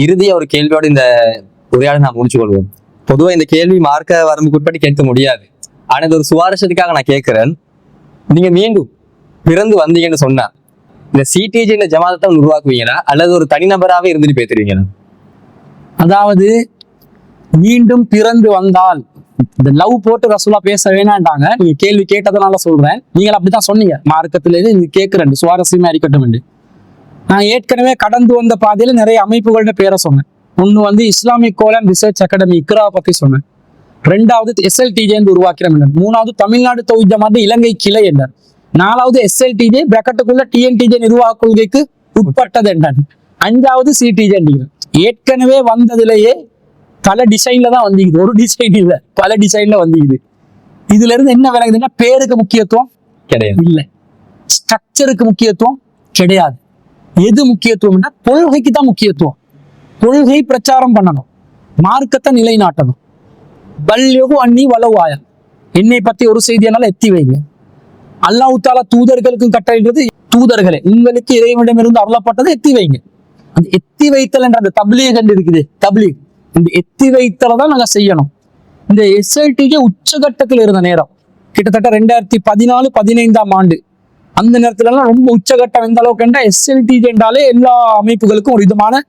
இறுதியா ஒரு கேள்வியோட இந்த உரையாடலை நான் முடிச்சு கொள்வோம். பொதுவா இந்த கேள்வி மார்க்க வரம்புக்குட்பட்டு கேட்க முடியாது. ஆனா இது ஒரு சுவாரஸ்யத்துக்காக நான் கேட்கிறேன். நீங்க மீண்டும் பிறந்து வந்தீங்கன்னு சொன்னா இந்த சிடிஜி இந்த ஜமாத்தை உருவாக்குவீங்களா அல்லது ஒரு தனிநபராகவே இருந்துட்டு பேசுறீங்களா? அதாவது மீண்டும் பிறந்து வந்தால் இந்த லவ் போட்டு ரசூலா பேச வேணாண்டாங்க. நீங்க கேள்வி கேட்டதுனால சொல்றேன். நீங்கள் அப்படித்தான் சொன்னீங்க. மார்க்கத்துல இது கேட்கிறேன், சுவாரஸ்யமா இருக்கட்டும். நான் ஏற்கனவே கடந்து வந்த பாதையில நிறைய அமைப்புகளோட பேரை சொன்னேன். ஒண்ணு இஸ்லாமிக் கோலன் ரிசர்ச் அகாடமி இக்ரா பத்தி சொன்னேன். ரெண்டாவது SLTJ உருவாக்கிற என்றார். மூணாவது தமிழ்நாடு தௌஹீத் ஜமாத் இலங்கை கிளை என்றார். நாலாவது SLTJ பிராக்கெட்டுக்குள்ள TNTJ நிர்வாக கொள்கைக்கு உட்பட்டது என்றார். அஞ்சாவது CTJ. ஏற்கனவே வந்ததுலயே பல டிசைன்ல தான் வந்திக்குது, ஒரு டிசைன் இல்ல, பல டிசைன்ல வந்திக்குது. இதுல இருந்து என்ன விளங்குதுன்னா, பேருக்கு முக்கியத்துவம் கிடையாது, இல்ல ஸ்ட்ரக்சருக்கு முக்கியத்துவம் கிடையாது. எது முக்கியத்துவம்னா கொள்கைக்கு தான் முக்கியத்துவம். கொள்கை பிரச்சாரம் பண்ணணும், மார்க்கத்தை நிலைநாட்டணும். பல்யகு அன்னி வலவாய, என்னை பத்தி ஒரு செய்தியானால எத்தி வைங்க. அல்லாஹ் தாலா தூதர்களுக்கும் கட்டளைன்றது, தூதர்களே உங்களுக்கு இறைவனிடமிருந்து அருளப்பட்டதை எத்தி வைங்க. அந்த எத்தி வைத்தல் என்ற அந்த தப்லீக் இருக்குது, தப்லீக், இந்த எத்தி வைத்தலை தான் நாங்க செய்யணும். இந்த SLTJ உச்சகட்டத்தில் இருந்த நேரம் கிட்டத்தட்ட 2014-15 ஆண்டு. அந்த நேரத்துல எல்லாம் ரொம்ப உச்சகட்டம் எந்த அளவுக்கு என்றா, SLTJ என்றாலே எல்லா அமைப்புகளுக்கும் ஒரு விதமான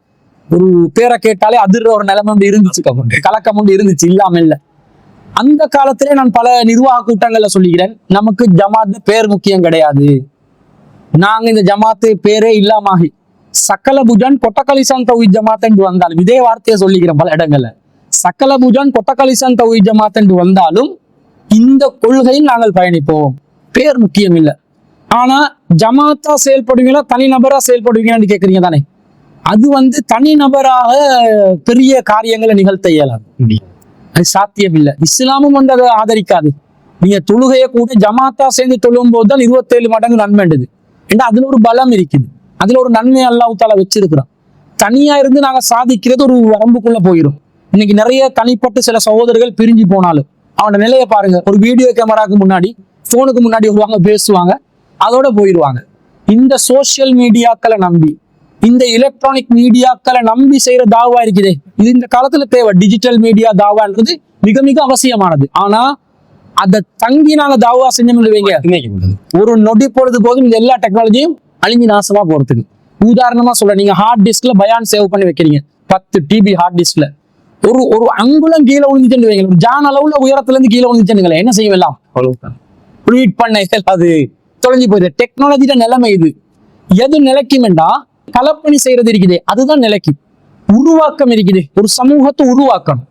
ஒரு பேரை கேட்டாலே அதிர்ற ஒரு நிலைமை ஒன்று இருந்துச்சு, கலக்கம் ஒன்று இருந்துச்சு, இல்லாம இல்லை. அந்த காலத்திலே நான் பல நிர்வாக கூட்டங்கள்ல சொல்லிக்கிறேன், நமக்கு ஜமாத் பேர் முக்கியம் கிடையாது. நாங்க இந்த ஜமாத்து பேரே இல்லாம சக்கல புஜான் கொட்டக்கலிசான் தௌஹீத் ஜமாத் என்று வந்தாலும், இதே வார்த்தையை சொல்லிக்கிறேன் பல இடங்கள்ல, சக்கல புஜான் கொட்டக்கலிசான் தௌஹீத் ஜமாத் என்று வந்தாலும் இந்த கொள்கையில் நாங்கள் பயணிப்போம். பேர் முக்கியம் இல்லை. ஆனா ஜமாத்தா செயல்படுவீங்களா தனிநபரா செயல்படுவீங்கன்னு கேட்குறீங்க தானே. அது தனிநபராக பெரிய காரியங்களை நிகழ்த்த இயலாது, அது சாத்தியம் இல்லை. இஸ்லாமும் அதை ஆதரிக்காது. நீங்க தொழுகையை கூட ஜமாத்தா சேர்ந்து தொழும் போது தான் 27 மடங்கு நன்மைண்டது. ஏன்னா அதுல ஒரு பலம் இருக்குது, அதுல ஒரு நன்மை அல்லாஹ் தாலா வச்சிருக்கிறோம். தனியா இருந்து நாங்க சாதிக்கிறது ஒரு வரம்புக்குள்ள போயிடும். இன்னைக்கு நிறைய தனிப்பட்டு சில சகோதரர்கள் பிரிஞ்சு போனாலும் அவனோட நிலையை பாருங்க. ஒரு வீடியோ கேமராக்கு முன்னாடி, போனுக்கு முன்னாடி வருவாங்க, பேசுவாங்க, அதோட போயிடுவாங்க. இந்த சோசியல் மீடியாக்களை நம்பி, இந்த எலக்ட்ரானிக் மீடியாக்களை நம்பி செய்யற தாவா இருக்குதே, இது இந்த காலத்துல தேவை. டிஜிட்டல் மீடியா தாவான்றது மிக மிக அவசியமானது. ஆனா அதை தங்கி நாங்க தாவா செஞ்சோம்னு வைங்க, ஒரு நொடி பொழுது போதும் இந்த எல்லா டெக்னாலஜியும் அழிஞ்சு நாசமா போறதுக்கு. உதாரணமா சொல்ல, நீங்க ஹார்ட் டிஸ்க்ல பயான் சேவ் பண்ணி வைக்கிறீங்க, 10 TB ஹார்ட் டிஸ்க்ல ஒரு அங்குலம் கீழே விழுந்துச்சுன்னு வைங்க, ஒரு ஜான் அளவுல உயரத்துல இருந்து கீழே விழுந்துச்சுன்னு என்ன செய்யலாம், ரீட் பண்ண அது தொலைஞ்சு போயிடுது. டெக்னாலஜியோட நிலைமை இது. எது நிலைக்கும்டா, கலப்பணி செய்யறது இருக்குது, அதுதான் நிலைக்கும். உருவாக்கம் இருக்குது, ஒரு சமூகத்தை உருவாக்கணும்,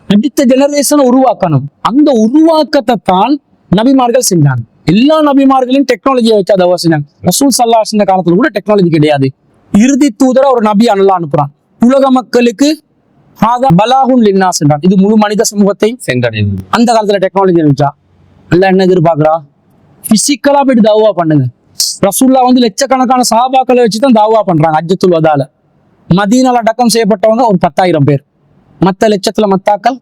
அடுத்த ஜெனரேஷனை உருவாக்கணும். அந்த உருவாக்கத்தை தான் நபிமார்கள் செஞ்சாங்க. எல்லா நபிமார்களையும் டெக்னாலஜியை வச்சு அதை செஞ்சாங்க. ரசூல் ஸல்லல்லாஹு அலைஹி வஸல்லம் காலத்துல கூட டெக்னாலஜி கிடையாது. இறுதி தூதரா ஒரு நபி அல்லாஹ் அனுப்புறான். உலக மக்களுக்கு பலாகுன் லின்னாஸ் என்றான், இது முழு மனித சமூகத்தை சென்றடையும். அந்த காலத்துல டெக்னாலஜி இருந்துச்சா? அல்லாஹ் என்ன எதிர்பார்க்கிறா? பிசிக்கலா போயிட்டு தாவா பண்ணுங்க. ரசூல்லா லட்சக்கணக்கான சஹாபாக்களை வச்சுதான் தாவா பண்றாங்க. ஹஜ்ஜத்துல் வதால மதீனால அடக்கம் செய்யப்பட்டவங்க ஒரு 10,000 பேர். மத்த லட்சத்துல மத்தாக்கள்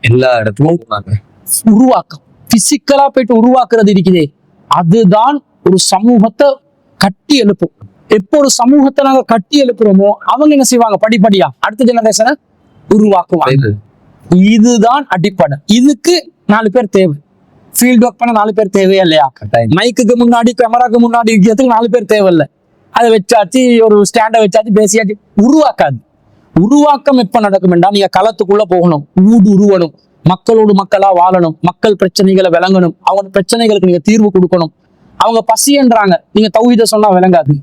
எல்லா இடத்துலயும் உருவாக்கம், பிசிக்கலா போயிட்டு உருவாக்குறது இருக்குதே, அதுதான் ஒரு சமூகத்தை கட்டி எழுப்பும். எப்போ ஒரு சமூகத்தை நாங்க கட்டி எழுப்புறோமோ அவங்க என்ன செய்வாங்க, படிப்படியா அடுத்த ஜெனரேஷனை உருவாக்குவாங்க. இதுதான் அடிப்படை. இதுக்கு 4 பேர் தேவை. ஃபீல்ட் ஒர்க் பண்ண 4 பேர் தேவையா இல்லையா? மைக்குக்கு முன்னாடி, கேமராக்கு முன்னாடி இருக்கிறதுக்கு 4 பேர் தேவையில்லை. அதை வச்சாச்சு, ஒரு ஸ்டாண்டை வச்சாச்சு, பேசியாச்சு, உருவாக்காது. உருவாக்கம் எப்ப நடக்கும் என்றால், நீங்க களத்துக்குள்ள போகணும், ஊடு உருவணும், மக்களோடு மக்களா வாழணும், மக்கள் பிரச்சனைகளை விளங்கணும், அவங்க பிரச்சனைகளுக்கு நீங்க தீர்வு கொடுக்கணும். அவங்க பசி என்றாங்க, நீங்க தௌஹீத சொன்னா விளங்காது.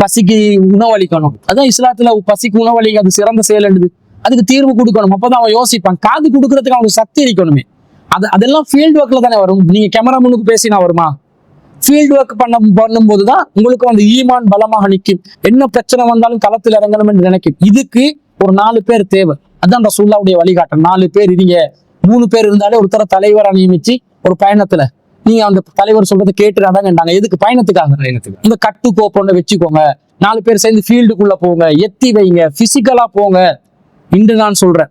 பசிக்கு உணவளிக்கணும், அதான் இஸ்லாத்துல பசிக்கு உணவளிக்க, அது சிறந்த செயல் என்றது. அதுக்கு தீர்வு கொடுக்கணும், அப்பதான் அவன் யோசிப்பான். காது கொடுக்கறதுக்கு அவனுக்கு சக்தி இருக்கணுமே. அதெல்லாம் ஃபீல்ட் ஒர்க்ல தானே வரும். நீங்க கேமரா முன்னுக்கு பேசினா வருமா? ஃபீல்ட் ஒர்க் பண்ணும் போதுதான் உங்களுக்கு ஈமான் பலமாக நிற்கும். என்ன பிரச்சனை வந்தாலும் களத்தில் இறங்கணும் என்று நினைக்கும். இதுக்கு ஒரு 4 பேர் தேவை. அதான் ரசூலுல்லாஹ்வுடைய வழிகாட்டல். 4 பேர் இருங்க, 3 பேர் இருந்தாலே ஒருத்தர தலைவரை நியமிச்சு ஒரு பயணத்துல நீங்க அந்த தலைவர் சொல்றதை கேட்டுறாதாங்கன்றாங்க. எதுக்கு? பயணத்துக்காக. இந்த கட்டுக்கோப்பொண்ணை வச்சுக்கோங்க, 4 பேர் சேர்ந்து ஃபீல்டுக்குள்ள போங்க, எத்தி வைங்க, பிசிக்கலா போங்க. இன்று நான் சொல்றேன்,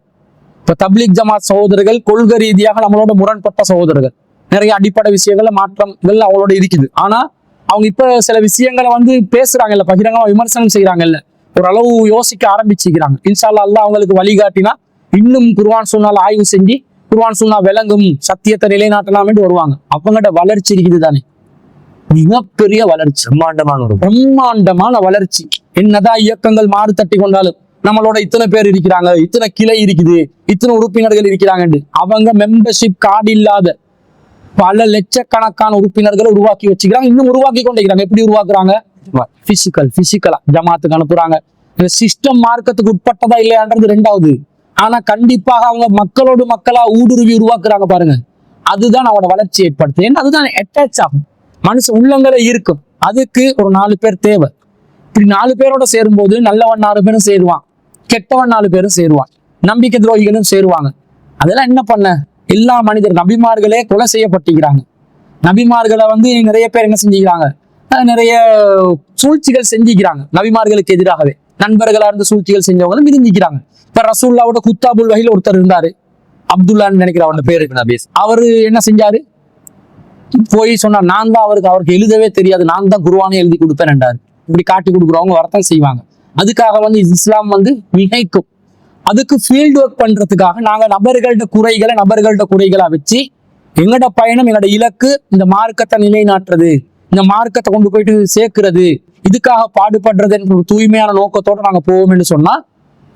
இப்ப தப்லீக் ஜமாத் சகோதரர்கள் கொள்கை ரீதியாக நம்மளோட முரண்பட்ட சகோதரர்கள், நிறைய அடிப்படை விஷயங்கள்ல மாற்றங்கள் அவங்களோட இருக்குது. ஆனா அவங்க இப்ப சில விஷயங்களை பேசுறாங்கல்ல, பகிரங்கமா விமர்சனம் செய்யறாங்கல்ல, ஓரளவு யோசிக்க ஆரம்பிச்சுக்கிறாங்க. இன்ஷா அல்லாஹ் அவங்களுக்கு வழிகாட்டினா இன்னும் குர்ஆன் சுன்னால ஆய்வு செஞ்சு குர்ஆன் சுன்னா விளங்கும், சத்தியத்தை நிலைநாட்டலாம் என்று வருவாங்க. அவங்கள்ட்ட வளர்ச்சி இருக்குது தானே, மிகப்பெரிய வளர்ச்சி, பிரம்மாண்டமான வளர்ச்சி. என்னதான் இயக்கங்கள் மாறு தட்டி கொண்டாலும் நம்மளோட இத்தனை பேர் இருக்கிறாங்க, இத்தனை கிளை இருக்குது, இத்தனை உறுப்பினர்கள் இருக்கிறாங்க, அவங்க மெம்பர்ஷிப் கார்டு இல்லாத பல லட்சக்கணக்கான உறுப்பினர்களை உருவாக்கி வச்சுக்கிறாங்க, இன்னும் உருவாக்கி கொண்டிருக்கிறாங்க. எப்படி உருவாக்குறாங்க? பிசிக்கலா ஜமாத்துக்கு அனுப்புறாங்க. இந்த சிஸ்டம் மார்க்கத்துக்கு உட்பட்டதா இல்லையான்றது ரெண்டாவது. ஆனா கண்டிப்பாக அவங்க மக்களோடு மக்களா ஊடுருவி உருவாக்குறாங்க பாருங்க, அதுதான் அவனோட வளர்ச்சி ஏற்படுத்து. ஏன்னா அதுதான் அட்டாச் ஆகும், மனுஷ உள்ளங்களை இருக்கும். அதுக்கு ஒரு 4 பேர் தேவை. இப்படி 4 பேரோட சேரும்போது நல்லவன் 4 பேரும் சேருவான், கெட்டவன் 4 பேரும் சேருவான், நம்பிக்கை துரோகிகளும் சேருவாங்க. அதெல்லாம் என்ன பண்ண, எல்லா மனிதர் நபிமார்களே கொலை செய்யப்பட்டிருக்கிறாங்க. நபிமார்களை வந்து நிறைய பேர் என்ன செஞ்சுக்கிறாங்க, நிறைய சூழ்ச்சிகள் செஞ்சுக்கிறாங்க. நபிமார்களுக்கு எதிராகவே நண்பர்களா இருந்து சூழ்ச்சிகள் செஞ்சவங்களும் விரிஞ்சிக்கிறாங்க. இப்ப ரசூல்லாவோட குத்தாபுல் வகையில் ஒருத்தர் இருந்தாரு, அப்துல்லான்னு நினைக்கிற அவனோட பேரு. அவரு என்ன செஞ்சாரு, போய் சொன்னார், நான் தான் அவருக்கு எழுதவே தெரியாது, நான் தான் குர்ஆனை எழுதி கொடுப்பேன் என்றாரு. இப்படி காட்டி கொடுக்குறவங்க வரத்தான் செய்வாங்க. அதுக்காக வந்து இஸ்லாம் வந்து மிகைக்கும். அதுக்கு ஃபீல்டு ஒர்க் பண்றதுக்காக நாங்க நபர்கள்ட்ட குறைகளா வச்சு எங்கட பயணம், எங்கட இலக்கு இந்த மார்க்கத்தை நிலைநாட்டுறது, இந்த மார்க்கத்தை கொண்டு போயிட்டு சேர்க்கிறது, இதுக்காக பாடுபடுறது என்ற ஒரு தூய்மையான நோக்கத்தோட நாங்க போவோம் என்று சொன்னா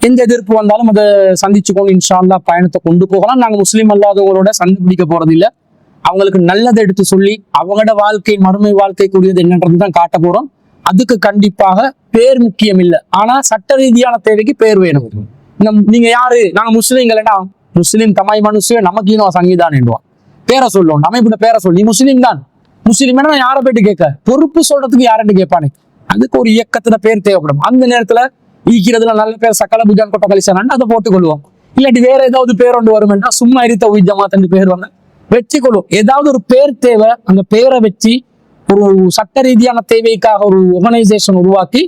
எந்த எதிர்ப்பு வந்தாலும் அதை சந்திச்சுக்கொண்டு இன்ஷா அல்லாஹ் பயணத்தை கொண்டு போகலாம். நாங்க முஸ்லீம் அல்லாதவங்களோட சண்டை பிடிக்க போறது இல்லை. அவங்களுக்கு நல்லதை எடுத்து சொல்லி அவங்களோட வாழ்க்கை, மறுமை வாழ்க்கைக்குரியது என்னன்றது தான் காட்ட போறோம். அதுக்கு கண்டிப்பாக பேர் முக்கியம் இல்லை, ஆனா சட்ட ரீதியான தேவைக்கு பேர் வேணும். நீங்க யாரு, நாங்க முஸ்லீம்களா, முஸ்லீம் தமாய் மனுஷே நமக்கு இன்னும் சங்கீதான் என்றுவான். பேரை சொல்லும், நம்ம இப்படி பேரை சொல்லி நீ முஸ்லீம் தான், முஸ்லீம் யாரை போயிட்டு கேட்க, பொறுப்பு சொல்றதுக்கு யாருன்னு கேட்பானே. அதுக்கு ஒரு இயக்கத்துல பேர் தேவைப்படும். அந்த நேரத்துல ஈக்கிறதுல நல்ல பேர் சக்கல புஜான் கொட்ட கலிசானு அதை போட்டுக்கொள்வோம். இல்லாட்டி வேற ஏதாவது பேர் ஒன்று வரும் என்றா சும்மா இருத்த ஜமாத் என்று பேர் வந்து வச்சுக்கொள்வோம். ஏதாவது ஒரு பேர் தேவை, அந்த பேரை வச்சு ஒரு சட்ட ரீதியான தேவைக்காக ஒரு ஆர்கனைசேஷன் உருவாக்கி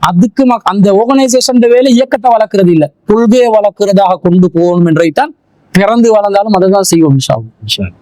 அதுக்கு அந்த ஆர்கனைசேஷன் வேலை இயக்கத்தை வளர்க்கறது இல்லை, கொள்கையை வளர்க்கிறதாக கொண்டு போகணும் என்றைத்தான் பிறந்து வளர்ந்தாலும் அதை தான் செய்வோம். இன்ஷா அல்லாஹ்.